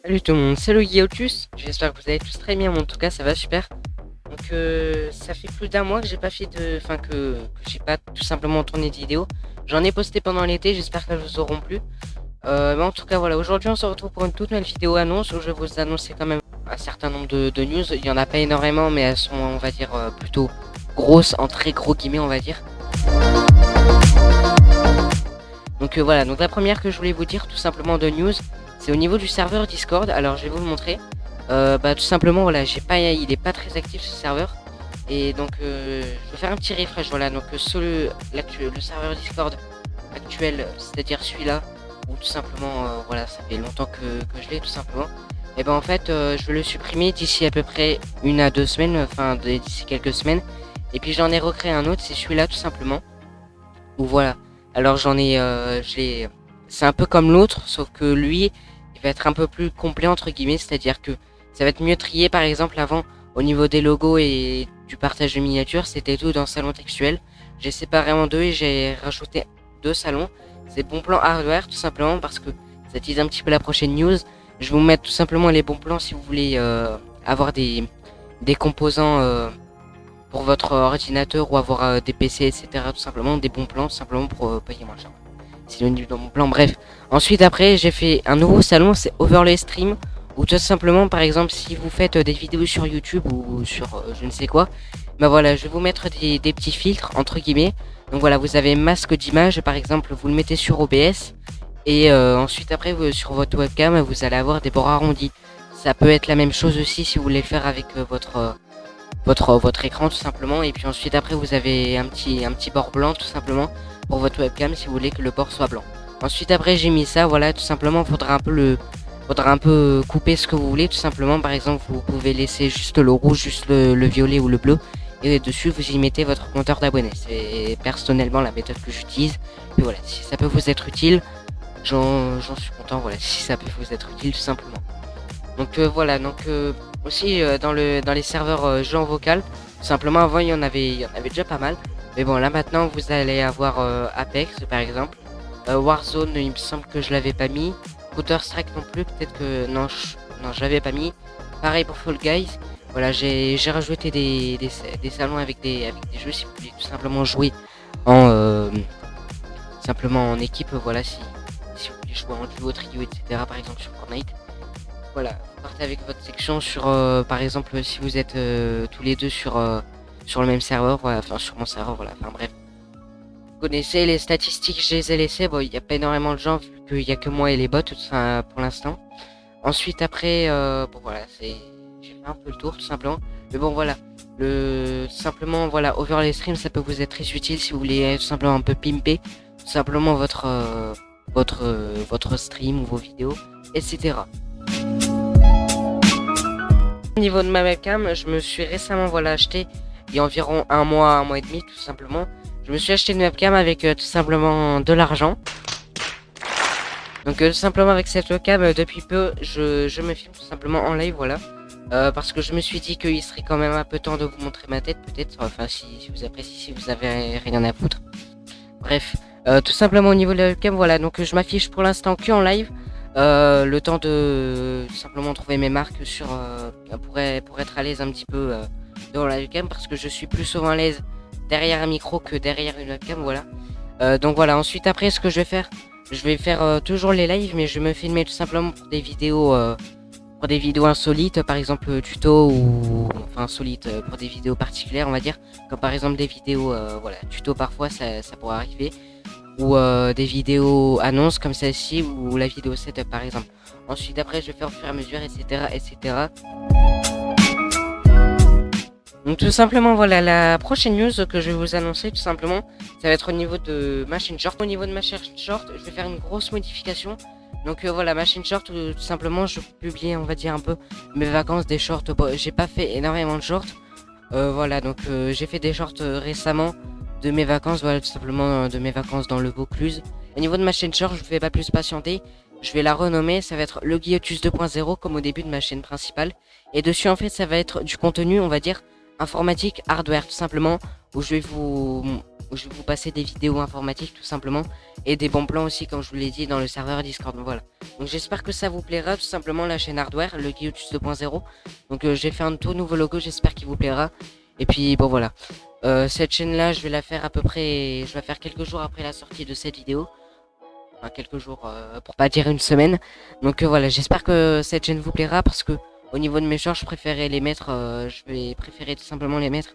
Salut tout le monde, c'est le Guillotus. J'espère que vous allez tous très bien, mais en tout cas ça va super. Donc ça fait plus d'un mois que j'ai pas fait de. Enfin que j'ai pas tout simplement tourné de vidéo. J'en ai posté pendant l'été, j'espère qu'elles vous auront plu. Mais en tout cas voilà, aujourd'hui on se retrouve pour une toute nouvelle vidéo annonce où je vais vous annoncer quand même un certain nombre de news. Il y en a pas énormément, mais elles sont on va dire plutôt grosses, en très gros guillemets on va dire. Donc voilà, donc la première que je voulais vous dire tout simplement de news, c'est au niveau du serveur Discord. Alors je vais vous le montrer. Tout simplement voilà, il est pas très actif ce serveur. Et donc je vais faire un petit refresh. Voilà, donc le serveur Discord actuel, c'est-à-dire celui-là, ou tout simplement voilà, ça fait longtemps que je l'ai tout simplement. Et ben en fait je vais le supprimer d'ici à peu près 1 à 2 semaines, enfin d'ici quelques semaines. Et puis j'en ai recréé un autre, c'est celui-là tout simplement. Ou voilà. Alors c'est un peu comme l'autre, sauf que lui, il va être un peu plus complet entre guillemets, c'est-à-dire que ça va être mieux trié. Par exemple, avant, au niveau des logos et du partage de miniatures, c'était tout dans salon textuel. J'ai séparé en deux et j'ai rajouté 2 salons. C'est bon plan hardware tout simplement parce que ça tease un petit peu la prochaine news. Je vais vous mettre tout simplement les bons plans si vous voulez avoir des composants pour votre ordinateur ou avoir des PC, etc. Tout simplement, des bons plans, tout simplement pour payer moins cher. C'est le niveau de mon plan. Bref. Ensuite, après, j'ai fait un nouveau salon, c'est Overlay Stream. Ou tout simplement, par exemple, si vous faites des vidéos sur YouTube ou sur je ne sais quoi, bah voilà, je vais vous mettre des petits filtres, entre guillemets. Donc voilà, vous avez masque d'image, par exemple, vous le mettez sur OBS. Et ensuite, après, sur votre webcam, vous allez avoir des bords arrondis. Ça peut être la même chose aussi si vous voulez le faire avec votre écran tout simplement. Et puis ensuite après vous avez un petit bord blanc tout simplement pour votre webcam si vous voulez que le bord soit blanc. Ensuite après j'ai mis ça, voilà, tout simplement. Faudra un peu couper ce que vous voulez tout simplement. Par exemple vous pouvez laisser juste le rouge, juste le violet ou le bleu, et dessus vous y mettez votre compteur d'abonnés. C'est personnellement la méthode que j'utilise. Et voilà, si ça peut vous être utile, j'en suis content. Voilà, si ça peut vous être utile tout simplement. Donc voilà, donc aussi dans les serveurs jeux en vocal, tout simplement avant il y en avait déjà pas mal. Mais bon là maintenant vous allez avoir Apex par exemple, Warzone il me semble que je l'avais pas mis, Counter Strike non plus, peut-être que non je l'avais pas mis. Pareil pour Fall Guys. Voilà, j'ai rajouté des salons avec des jeux si vous voulez tout simplement jouer en simplement en équipe. Voilà, si vous voulez jouer en duo, trio, etc. Par exemple sur Fortnite. Voilà, vous partez avec votre section sur, par exemple, si vous êtes tous les deux sur le même serveur, voilà, enfin sur mon serveur, voilà, enfin bref. Vous connaissez les statistiques, je les ai laissées, bon, il n'y a pas énormément de gens vu qu'il n'y a que moi et les bots, enfin, pour l'instant. Ensuite, après, bon voilà, j'ai fait un peu le tour tout simplement. Mais bon voilà, simplement, voilà, Overlay Stream, ça peut vous être très utile si vous voulez tout simplement un peu pimper, tout simplement votre stream ou vos vidéos, etc. Au niveau de ma webcam, je me suis récemment voilà acheté il y a environ un mois et demi tout simplement. Je me suis acheté une webcam avec tout simplement de l'argent. Donc tout simplement avec cette webcam depuis peu je me filme tout simplement en live voilà. Parce que je me suis dit qu'il serait quand même un peu temps de vous montrer ma tête peut-être. Enfin si vous appréciez, si vous avez rien à foutre. Bref, tout simplement au niveau de la webcam, voilà, donc je m'affiche pour l'instant que en live. Le temps de tout simplement trouver mes marques pour être à l'aise un petit peu dans la webcam parce que je suis plus souvent à l'aise derrière un micro que derrière une webcam, voilà. Donc voilà, ensuite après ce que je vais faire toujours les lives, mais je vais me filmer tout simplement pour des vidéos insolites, par exemple tuto ou enfin insolites pour des vidéos particulières on va dire, comme par exemple des vidéos voilà tuto parfois ça pourrait arriver, ou des vidéos annonces comme celle-ci ou la vidéo setup par exemple. Ensuite après je vais faire au fur et à mesure etc. Donc tout simplement voilà la prochaine news que je vais vous annoncer tout simplement ça va être au niveau de ma chaîne short. Au niveau de ma chaîne short je vais faire une grosse modification. Donc voilà ma chaîne short tout simplement je publie on va dire un peu mes vacances des shorts. Bon, j'ai pas fait énormément de shorts. Voilà donc j'ai fait des shorts récemment de mes vacances, voilà tout simplement de mes vacances dans le Vaucluse. Au niveau de ma chaîne short je vais pas plus patienter. Je vais la renommer, ça va être le Guillotus 2.0 comme au début de ma chaîne principale. Et dessus en fait ça va être du contenu on va dire informatique, hardware tout simplement, où je vais vous où je vais vous passer des vidéos informatiques tout simplement et des bons plans aussi comme je vous l'ai dit dans le serveur Discord. Donc voilà. Donc j'espère que ça vous plaira tout simplement la chaîne Hardware, le Guillotus 2.0. Donc j'ai fait un tout nouveau logo, j'espère qu'il vous plaira. Et puis bon voilà. Cette chaîne là je vais la faire à peu près, je vais la faire quelques jours après la sortie de cette vidéo. Enfin quelques jours pour pas dire une semaine. Donc voilà, j'espère que cette chaîne vous plaira parce que au niveau de mes shorts, je préférais les mettre, je vais préférer tout simplement les mettre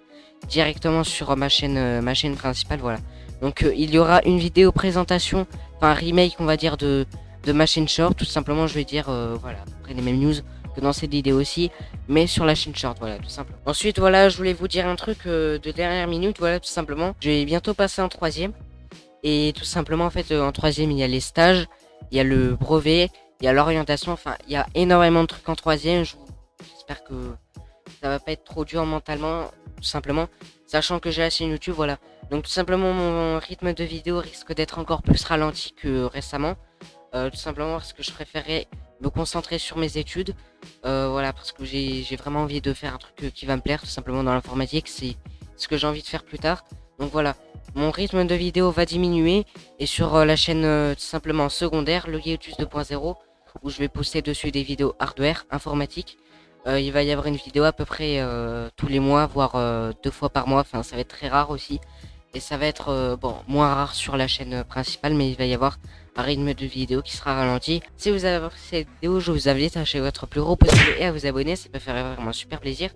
directement sur ma chaîne principale, voilà. Donc il y aura une vidéo présentation, enfin un remake on va dire de ma chaîne short, tout simplement je vais dire voilà, à peu près les mêmes news que dans cette vidéo aussi, mais sur la chaîne short, voilà, tout simplement. Ensuite voilà, je voulais vous dire un truc de dernière minute, voilà, tout simplement. Je vais bientôt passer en troisième, et tout simplement en fait en troisième il y a les stages, il y a le brevet, il y a l'orientation, enfin il y a énormément de trucs en troisième, j'espère que ça va pas être trop dur mentalement, tout simplement, sachant que j'ai la chaîne YouTube, voilà. Donc tout simplement mon rythme de vidéo risque d'être encore plus ralenti que récemment, tout simplement parce que je préférais me concentrer sur mes études, voilà, parce que j'ai vraiment envie de faire un truc qui va me plaire, tout simplement dans l'informatique, c'est ce que j'ai envie de faire plus tard. Donc voilà, mon rythme de vidéo va diminuer, et sur la chaîne tout simplement secondaire, le Guillotus 2.0, où je vais poster dessus des vidéos hardware, informatique. Il va y avoir une vidéo à peu près tous les mois, voire 2 fois par mois. Enfin, ça va être très rare aussi. Et ça va être bon, moins rare sur la chaîne principale, mais il va y avoir un rythme de vidéo qui sera ralenti. Si vous avez apprécié cette vidéo, je vous invite à lâcher votre plus gros pouce bleu et à vous abonner. Ça peut faire vraiment super plaisir.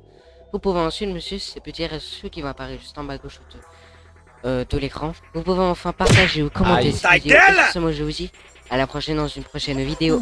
Vous pouvez ensuite me suivre ces petits réseaux sociaux qui vont apparaître juste en bas à gauche de l'écran. Vous pouvez enfin partager ou commenter cette vidéo. Et sur ce, moi je vous dis à la prochaine dans une prochaine vidéo.